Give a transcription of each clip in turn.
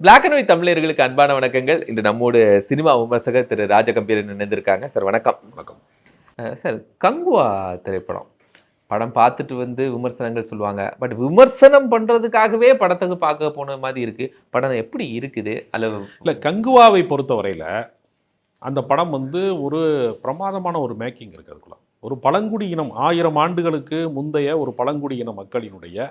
Black and white தமிழர்களுக்கு அன்பான வணக்கங்கள். இன்று நம்மோடு சினிமா விமர்சகர் திரு ராஜகம்பீரன் இணைந்திருக்காங்க. சார் வணக்கம். வணக்கம் சார், கங்குவா திரைப்படம் படம் பார்த்துட்டு வந்து விமர்சனங்கள் சொல்லுவாங்க. பட் விமர்சனம் பண்றதுக்காகவே படத்துக்கு பார்க்க போன மாதிரி இருக்கு. படம் எப்படி இருக்குது? இல்லை, கங்குவாவை பொறுத்தவரையில் அந்த படம் வந்து ஒரு பிரமாதமான ஒரு மேக்கிங் இருக்குது. அதுக்குள்ள ஒரு பழங்குடியினம் 1000 ஆண்டுகளுக்கு முந்தைய ஒரு பழங்குடியின மக்களினுடைய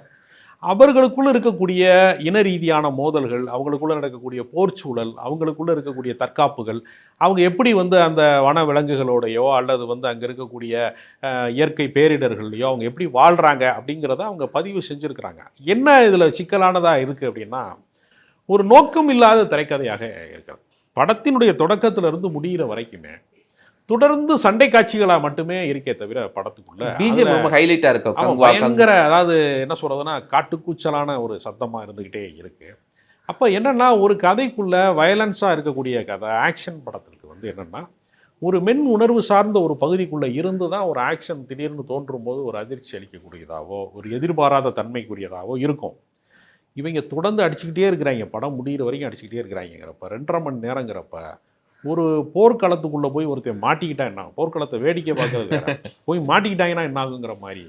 அவர்களுக்குள்ள இருக்கக்கூடிய இன ரீதியான மோதல்கள், அவங்களுக்குள்ள நடக்கக்கூடிய போர்ச்சூழல், அவங்களுக்குள்ள இருக்கக்கூடிய தற்காப்புகள், அவங்க எப்படி வந்து அந்த வன விலங்குகளோடையோ அல்லது வந்து அங்கே இருக்கக்கூடிய இயற்கை பேரிடர்கள்லையோ அவங்க எப்படி வாழ்கிறாங்க அப்படிங்கிறத அவங்க பதிவு செஞ்சுருக்கிறாங்க. என்ன இதில் சிக்கலானதாக இருக்குது அப்படின்னா, ஒரு நோக்கம் இல்லாத திரைக்கதையாக இருக்கிறது. படத்தினுடைய தொடக்கத்திலிருந்து முடிகிற வரைக்குமே தொடர்ந்து சண்டை காட்சிகளாக மட்டுமே இருக்கே தவிர படத்துக்குள்ள ஹைலைட்டா இருக்கு. பயங்கர, அதாவது என்ன சொல்றதுன்னா காட்டுக்கூச்சலான ஒரு சத்தமாக இருந்துக்கிட்டே இருக்கு. அப்போ என்னன்னா, ஒரு கதைக்குள்ள வயலன்ஸாக இருக்கக்கூடிய கதை ஆக்ஷன் படத்திற்கு வந்து என்னன்னா, ஒரு மென் உணர்வு சார்ந்த ஒரு பகுதிக்குள்ளே இருந்து தான் ஒரு ஆக்ஷன் திடீர்னு தோன்றும் போது ஒரு அதிர்ச்சி அளிக்கக்கூடியதாவோ ஒரு எதிர்பாராத தன்மைக்குரியதாவோ இருக்கும். இவங்க தொடர்ந்து அடிச்சுக்கிட்டே இருக்கிறாங்க, படம் முடிகிற வரைக்கும் அடிச்சுக்கிட்டே இருக்கிறாங்கிறப்ப 2.5 மணி நேரங்கிறப்ப ஒரு போர்க்களத்துக்குள்ளே போய் ஒருத்தர் மாட்டிக்கிட்டா என்ன ஆகும்? போர்க்களத்தை வேடிக்கை பார்க்கறது போய் மாட்டிக்கிட்டாங்கன்னா என்ன ஆகுங்கிற மாதிரி,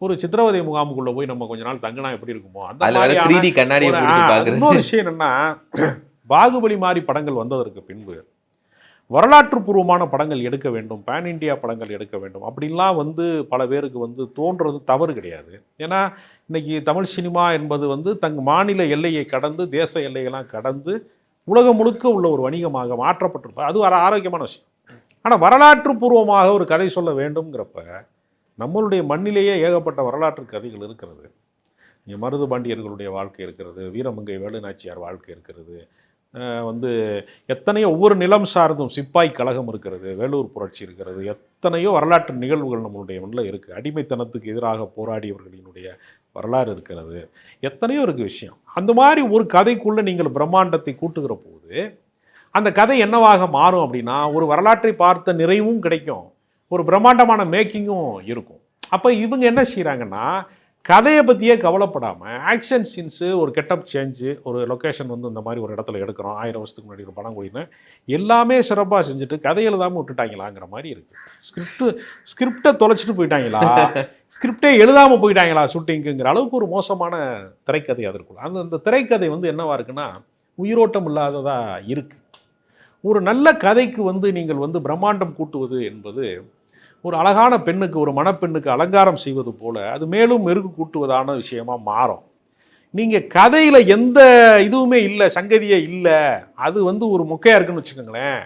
ஒரு சித்திரவதை முகாமுக்குள்ளே போய் நம்ம கொஞ்ச நாள் தங்கினா எப்படி இருக்குமோ அந்த மாதிரி. இன்னொரு விஷயம் என்னன்னா, பாகுபலி மாதிரி படங்கள் வந்ததற்கு பின்பு வரலாற்று பூர்வமான படங்கள் எடுக்க வேண்டும், பேன் இண்டியா படங்கள் எடுக்க வேண்டும் அப்படின்லாம் வந்து பல பேருக்கு வந்து தோன்றது தவறு கிடையாது. ஏன்னா இன்னைக்கு தமிழ் சினிமா என்பது வந்து தங்க மாநில எல்லையை கடந்து தேச எல்லையெல்லாம் கடந்து உலகம் முழுக்க உள்ள ஒரு வணிகமாக மாற்றப்பட்டிருப்ப அது ஒரு ஆரோக்கியமான விஷயம். ஆனால் வரலாற்று பூர்வமாக ஒரு கதை சொல்ல வேண்டும்ங்கிறப்ப நம்மளுடைய மண்ணிலேயே ஏகப்பட்ட வரலாற்று கதைகள் இருக்கிறது. இங்கே மருது பாண்டியர்களுடைய வாழ்க்கை இருக்கிறது, வீரமங்கை வேலுநாச்சியார் வாழ்க்கை இருக்கிறது, வந்து எத்தனையோ ஒவ்வொரு நிலம் சார்ந்தும் சிப்பாய் கழகம் இருக்கிறது, வேலூர் புரட்சி இருக்கிறது, எத்தனையோ வரலாற்று நிகழ்வுகள் நம்மளுடைய மண்ணில் இருக்குது. அடிமைத்தனத்துக்கு எதிராக போராடியவர்களினுடைய வரலாறு இருக்கிறது, எத்தனையோ இருக்குது விஷயம். அந்த மாதிரி ஒரு கதைக்குள்ளே நீங்கள் பிரம்மாண்டத்தை கூட்டுகிற போது அந்த கதை என்னவாக மாறும் அப்படின்னா, ஒரு வரலாற்றை பார்த்த நிறைவும் கிடைக்கும், ஒரு பிரம்மாண்டமான மேக்கிங்கும் இருக்கும். அப்போ இவங்க என்ன செய்கிறாங்கன்னா, கதையை பற்றியே கவலைப்படாமல் ஆக்ஷன் சீன்ஸு, ஒரு கெட்டப் சேஞ்சு, ஒரு லொக்கேஷன் வந்து இந்த மாதிரி ஒரு இடத்துல எடுக்கிறோம், 1000 வருஷத்துக்கு முன்னாடி ஒரு படம் கூடின எல்லாமே சிறப்பாக செஞ்சுட்டு கதை எழுதாமல் விட்டுட்டாங்களாங்கிற மாதிரி இருக்குது. ஸ்கிரிப்டை தொலைச்சிட்டு போயிட்டாங்களா, ஸ்கிரிப்டே எழுதாமல் போயிட்டாங்களா ஷூட்டிங்குங்கிற அளவுக்கு ஒரு மோசமான திரைக்கதை அதற்குள்ள. அந்த திரைக்கதை வந்து என்னவா இருக்குன்னா, உயிரோட்டம் இல்லாததாக இருக்குது. ஒரு நல்ல கதைக்கு வந்து நீங்கள் வந்து பிரம்மாண்டம் கூட்டுவது என்பது ஒரு அழகான பெண்ணுக்கு, ஒரு மணப்பெண்ணுக்கு அலங்காரம் செய்வது போல அது மேலும் மெருகு கூட்டுவதான விஷயமா மாறும். நீங்கள் கதையில் எந்த இதுவுமே இல்லை, சங்கதியே இல்லை, அது வந்து ஒரு மொக்கையாக இருக்குன்னு வச்சுக்கோங்களேன்.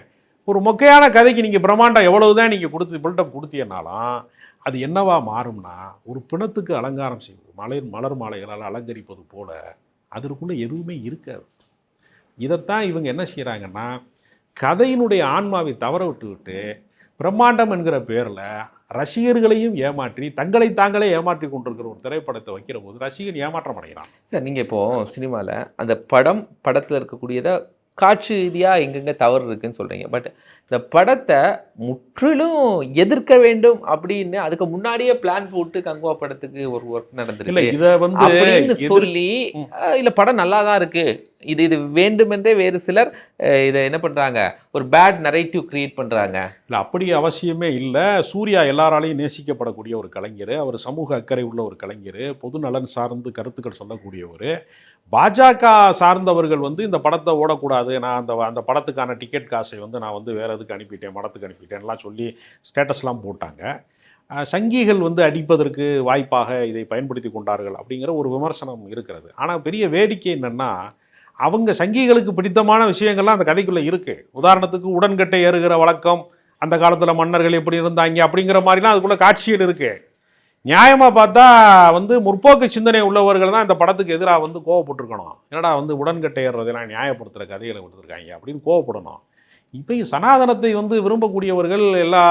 ஒரு மொக்கையான கதைக்கு நீங்கள் பிரம்மாண்டம் எவ்வளவுதான் நீங்கள் கொடுத்து பில்டப் கொடுத்தீங்கன்னாலும் அது என்னவா மாறும்னா, ஒரு பிணத்துக்கு அலங்காரம் செய்வது, மலர் மாலைகளால் அலங்கரிப்பது போல அதற்குள்ளே எதுவுமே இருக்காது. இதைத்தான் இவங்க என்ன செய்கிறாங்கன்னா, கதையினுடைய ஆன்மாவை தவற விட்டு பிரம்மாண்டம் என்கிற பேரில் ரசிகர்களையும் ஏமாற்றி தங்களை தாங்களே ஏமாற்றி கொண்டிருக்கிற ஒரு திரைப்படத்தை வைக்கிற போது ரசிகன் ஏமாற்றம் அடைகிறான். சார், நீங்கள் இப்போது சினிமாவில் அந்த படத்தில் இருக்கக்கூடியதை காட்சி ரீதியாக எங்கெங்கே தவறு இருக்குன்னு சொல்கிறீங்க. பட் இந்த படத்தை முற்றிலும் எதிர்க்க வேண்டும் அப்படின்னு அதுக்கு முன்னாடியே பிளான் போட்டு கங்குவா படத்துக்கு ஒரு ஒர்க் நடந்துருக்கு. இதை வந்து சொல்லி இல்லை படம் நல்லா தான் இருக்கு, இது வேண்டுமென்றே வேறு சிலர் இதை என்ன பண்ணுறாங்க, ஒரு பேட் நரேட்டிவ் கிரியேட் பண்ணுறாங்க. இல்லை, அப்படி அவசியமே இல்லை. சூர்யா எல்லாராலையும் நேசிக்கப்படக்கூடிய ஒரு கலைஞர், அவர் சமூக அக்கறை உள்ள ஒரு கலைஞர், பொது நலன் சார்ந்து கருத்துக்கள் சொல்லக்கூடியவர். பாஜக சார்ந்தவர்கள் வந்து இந்த படத்தை ஓடக்கூடாது, நான் அந்த படத்துக்கான டிக்கெட் காசை வந்து நான் வந்து வேறு எதுக்கு அனுப்பிட்டேன், படத்துக்கு அனுப்பிட்டேன்லாம் சொல்லி ஸ்டேட்டஸ்லாம் போட்டாங்க. சங்கிகள் வந்து அடிப்பதற்கு வாய்ப்பாக இதை பயன்படுத்தி கொண்டார்கள் அப்படிங்கிற ஒரு விமர்சனம் இருக்கிறது. ஆனால் பெரிய வேடிக்கை என்னென்னா, அவங்க சங்கிகளுக்கு பிடித்தமான விஷயங்கள்லாம் அந்த கதைக்குள்ளே இருக்குது. உதாரணத்துக்கு உடன்கட்டை ஏறுகிற வழக்கம், அந்த காலத்தில் மன்னர்கள் எப்படி இருந்தாங்க அப்படிங்கிற மாதிரிலாம் அதுக்குள்ளே காட்சிகள் இருக்குது. நியாயமாக பார்த்தா வந்து முற்போக்கு சிந்தனை உள்ளவர்கள் தான் இந்த படத்துக்கு எதிராக வந்து கோவப்பட்டிருக்கணும். என்னடா வந்து உடன்கட்டை ஏறுறதெல்லாம் நியாயப்படுத்துகிற கதைகளை கொடுத்துருக்காங்க அப்படின்னு கோவப்படணும். இப்போ சனாதனத்தை வந்து விரும்பக்கூடியவர்கள், எல்லா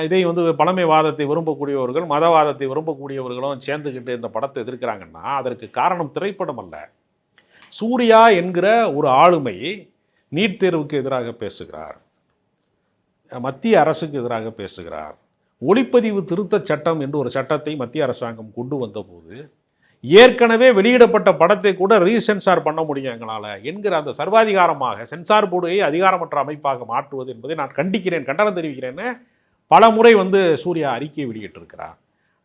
இதையும் வந்து பழமைவாதத்தை விரும்பக்கூடியவர்கள், மதவாதத்தை விரும்பக்கூடியவர்களும் சேர்ந்துக்கிட்டு இந்த படத்தை எதிர்க்கிறாங்கன்னா அதற்கு காரணம் திரைப்படம் அல்ல. சூர்யா என்கிற ஒரு ஆளுமை நீட் தேர்வுக்கு எதிராக பேசுகிறார், மத்திய அரசுக்கு எதிராக பேசுகிறார், ஒளிப்பதிவு திருத்த சட்டம் என்று ஒரு சட்டத்தை மத்திய அரசாங்கம் கொண்டு வந்தபோது ஏற்கனவே வெளியிடப்பட்ட படத்தை கூட ரீசென்சார் பண்ண முடியும் எங்களால் என்கிற அந்த சர்வாதிகாரமாக சென்சார் போர்டுயை அதிகாரமற்ற அமைப்பாக மாற்றுவது என்பதை நான் கண்டிக்கிறேன், கண்டனம் தெரிவிக்கிறேன்னு பல முறை சூர்யா அறிக்கையை வெளியிட்டிருக்கிறார்.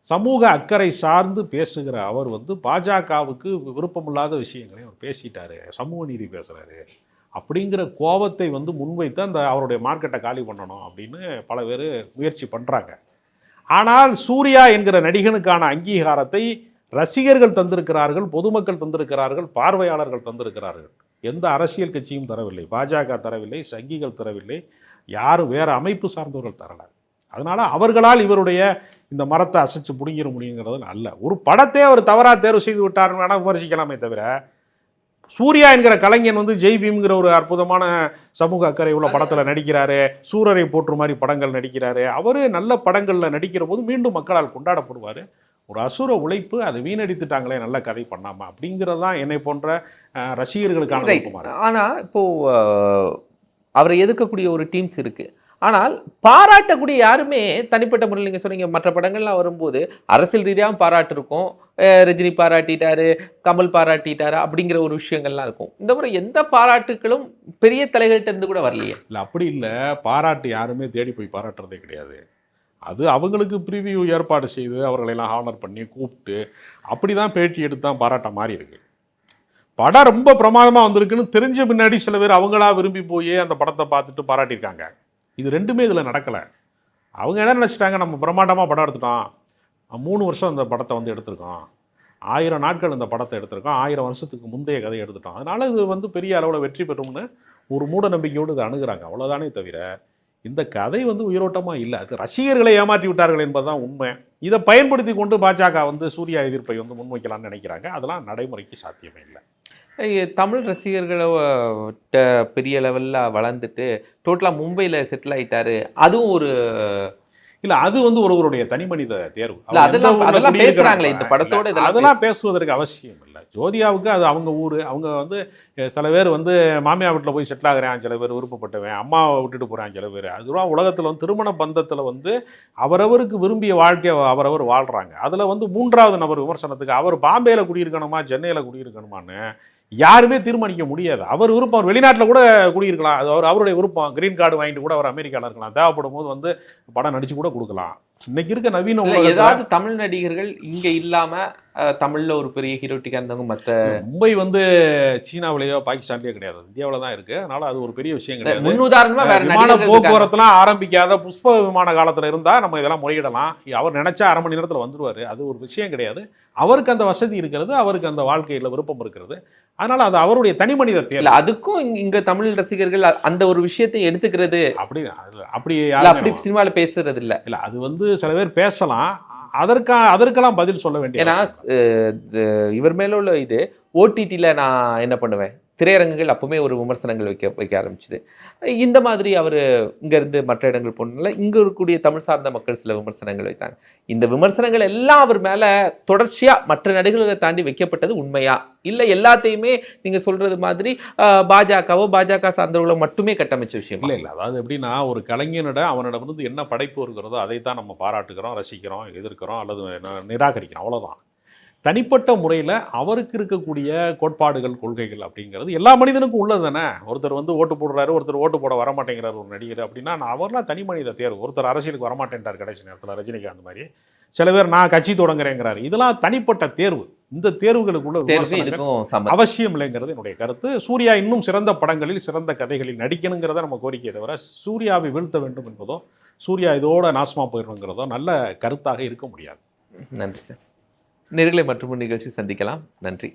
சமூக அக்கறை சார்ந்து பேசுகிற அவர் பாஜகவுக்கு விருப்பமில்லாத விஷயங்களை அவர் பேசிட்டாரு, சமூக நீதி பேசுகிறாரு அப்படிங்கிற கோபத்தை முன்வைத்து அந்த அவருடைய மார்க்கெட்டை காலி பண்ணணும் அப்படின்னு பல பேர் முயற்சி பண்ணுறாங்க. ஆனால் சூர்யா என்கிற நடிகனுக்கான அங்கீகாரத்தை ரசிகர்கள் தந்திருக்கிறார்கள், பொதுமக்கள் தந்திருக்கிறார்கள், பார்வையாளர்கள் தந்திருக்கிறார்கள். எந்த அரசியல் கட்சியும் தரவில்லை, பாஜக தரவில்லை, சங்கிகள் தரவில்லை, யாரும் வேறு அமைப்பு சார்ந்தவர்கள் தரல. அதனால் அவர்களால் இவருடைய இந்த மரத்தை அசைச்சு பிடிங்கிற முடியுங்கிறது அல்ல. ஒரு படத்தை அவர் தவறாக தேர்வு செய்து விட்டாருன்னு வேணால் விமர்சிக்கலாமே தவிர, சூர்யா என்கிற கலைஞன் ஜெய் பீம்ங்கிற ஒரு அற்புதமான சமூக அக்கறை உள்ள படத்தில் நடிக்கிறாரு, சூரரை போற்று மாதிரி படங்கள் நடிக்கிறாரு. அவர் நல்ல படங்களில் நடிக்கிற போது மீண்டும் மக்களால் கொண்டாடப்படுவார். ஒரு அசுர உழைப்பு, அதை வீணடித்துட்டாங்களே நல்ல கதை பண்ணாமல் அப்படிங்கிறது தான் என்னை போன்ற ரசிகர்களுக்கான விருப்பமாக. ஆனால் இப்போது அவரை எதிர்க்கக்கூடிய ஒரு டீம்ஸ் இருக்குது. ஆனால் பாராட்டக்கூடிய யாருமே தனிப்பட்ட முறையில் நீங்கள் சொன்னீங்க மற்ற படங்கள்லாம் வரும்போது அரசியல் ரீதியாகவும் பாராட்டு இருக்கும், ரஜினி பாராட்டிட்டாரு, கமல் பாராட்டிட்டாரு அப்படிங்கிற ஒரு விஷயங்கள்லாம் இருக்கும். இந்த முறை எந்த பாராட்டுகளும் பெரிய தலைகள்கிட்ட இருந்து கூட வரலையே. இல்லை அப்படி இல்லை, பாராட்டு யாருமே தேடி போய் பாராட்டுறதே கிடையாது. அது அவங்களுக்கு ப்ரிவியூ ஏற்பாடு செய்து அவர்களெல்லாம் ஹானர் பண்ணி கூப்பிட்டு அப்படி தான் பேட்டி எடுத்து தான் பாராட்ட மாதிரி இருக்கு. படம் ரொம்ப பிரமாதமாக வந்திருக்குன்னு தெரிஞ்ச பின்னாடி சில பேர் அவங்களா விரும்பி போய் அந்த படத்தை பார்த்துட்டு பாராட்டியிருக்காங்க. இது ரெண்டுமே இதில் நடக்கலை. அவங்க என்ன நினச்சிட்டாங்க, நம்ம பிரம்மாண்டமாக படம் எடுத்துட்டோம், 3 வருஷம் அந்த படத்தை எடுத்திருக்கோம், 1000 நாட்கள் இந்த படத்தை எடுத்திருக்கோம், 1000 வருஷத்துக்கு முந்தைய கதையை எடுத்துட்டோம், அதனால் இது பெரிய அளவில் வெற்றி பெறும்னு ஒரு மூட நம்பிக்கையோடு இதை அணுகிறாங்க. அவ்வளோதானே தவிர இந்த கதை உயிரோட்டமாக இல்லை. அது ரசிகர்களை ஏமாற்றி விட்டார்கள் என்பதுதான் உண்மை. இதை பயன்படுத்தி கொண்டு பாஜக சூர்யா எதிர்ப்பை முன்வைக்கலாம்னு நினைக்கிறாங்க. அதெல்லாம் நடைமுறைக்கு சாத்தியமே இல்லை. தமிழ் ரசிகர்களை பெரிய லெவலில் வளர்ந்துட்டு டோட்டலாக மும்பையில் செட்டில் ஆகிட்டாரு, அதுவும் ஒரு இல்லை, அது ஒருவருடைய தனி மனித தேர்வு. அதெல்லாம் பேசுகிறாங்களே இந்த படத்தோடு, அதெல்லாம் பேசுவதற்கு அவசியம் இல்லை. ஜோதியாவுக்கு அது அவங்க ஊர். அவங்க சில பேர் மாமியா வீட்டில் போய் செட்டில் ஆகிறேன், சில பேர் விருப்பப்பட்டவன், அம்மாவை விட்டுட்டு போகிறான் சில பேர். அதுதான் உலகத்தில் திருமண பந்தத்தில் அவரவருக்கு விரும்பிய வாழ்க்கையை அவரவர் வாழ்கிறாங்க. அதில் 3வது நபர் விமர்சனத்துக்கு அவர் பாம்பேயில் குடியிருக்கணுமா சென்னையில் குடியிருக்கணுமான்னு யாருமே தீர்மானிக்க முடியாது. அவர் விருப்பம், அவர் வெளிநாட்டில் கூட குடியிருக்கலாம், அது அவருடைய விருப்பம். கிரீன் கார்டு வாங்கிட்டு கூட அவர் அமெரிக்காவில் இருக்கலாம், தேவைப்படும் போது படம் நடிச்சு கூட கொடுக்கலாம். இன்னைக்கு இருக்க நவீன ஏதாவது தமிழ் நடிகர்கள் இங்க இல்லாம தமிழ்ல ஒரு பெரிய ஹீரோட்டிக்கா இருந்தவங்க மற்ற மும்பை சீனாவிலேயோ பாகிஸ்தான்லயோ கிடையாது, இந்தியாவில் தான் இருக்கு. அதனால அது ஒரு பெரிய விஷயம் கிடையாது. முன்னுதாரணமா விமான போக்குவரத்துலாம் ஆரம்பிக்காத புஷ்ப விமான காலத்துல இருந்தா நம்ம இதெல்லாம் முறையிடலாம். அவர் நினைச்சா 1/2 மணி நேரத்தில் வந்துருவாரு, அது ஒரு விஷயம் கிடையாது. அவருக்கு அந்த வசதி இருக்கிறது, அவருக்கு அந்த வாழ்க்கையில விருப்பம் இருக்கிறது. அதனால அது அவருடைய தனி மனித தேர்வு. அதுக்கும் இங்க தமிழ் ரசிகர்கள் அந்த ஒரு விஷயத்தை எடுத்துக்கிறது அப்படி சினிமாவில் பேசுறது இல்ல. இல்ல அது சில பேர் பேசலாம், அதற்கெல்லாம் பதில் சொல்ல வேண்டிய. ஏன்னா இவர் மேல உள்ள இது ஓடிடியில் நான் என்ன பண்ணுவேன், திரையரங்குகள் அப்பவுமே ஒரு விமர்சனங்கள் வைக்க ஆரம்பிச்சுது. இந்த மாதிரி அவர் இங்கேருந்து மற்ற இடங்கள் போனால இங்கே இருக்கக்கூடிய தமிழ் சார்ந்த மக்கள் சில விமர்சனங்கள் வைத்தாங்க. இந்த விமர்சனங்கள் எல்லாம் அவர் மேலே தொடர்ச்சியாக மற்ற நடிகர்களை தாண்டி வைக்கப்பட்டது உண்மையா இல்லை எல்லாத்தையுமே நீங்கள் சொல்கிறது மாதிரி பாஜக சார்ந்தவர்களை மட்டுமே கட்டமைச்ச விஷயம் இல்லை? இல்லை, அதாவது எப்படின்னா ஒரு கலைஞனிடம் அவனிடம் என்ன படைப்பு இருக்கிறதோ அதை தான் நம்ம பாராட்டுகிறோம், ரசிக்கிறோம், எதிர்க்கிறோம் அல்லது நிராகரிக்கிறோம், அவ்வளோதான். தனிப்பட்ட முறையில் அவருக்கு இருக்கக்கூடிய கோட்பாடுகள், கொள்கைகள் அப்படிங்கிறது எல்லா மனிதனுக்கும் உள்ளது தானே. ஒருத்தர் ஓட்டு போடுறாரு, ஒருத்தர் ஓட்டு போட வரமாட்டேங்கிறார் ஒரு நடிகர் அப்படின்னா அவர்லாம் தனி மனித தேர்வு. ஒருத்தர் அரசியலுக்கு வரமாட்டேன்றார் கடைசி நேரத்தில், ரஜினிகாந்த் மாதிரி. சில பேர் நான் கட்சி தொடங்குறேங்கிறாரு, இதெல்லாம் தனிப்பட்ட தேர்வு. இந்த தேர்வுகளுக்குள்ள அவசியம் இல்லைங்கிறது என்னுடைய கருத்து. சூர்யா இன்னும் சிறந்த படங்களில் சிறந்த கதைகளில் நடிக்கணுங்கிறத நம்ம கோரிக்கையை தவிர சூர்யாவை வீழ்த்த வேண்டும் என்பதோ சூர்யா இதோட நாசமா போயிடணுங்கிறதோ நல்ல கருத்தாக இருக்க முடியாது. நன்றி சார். நேர்களை மற்றும் நிகழ்ச்சி சந்திக்கலாம். நன்றி.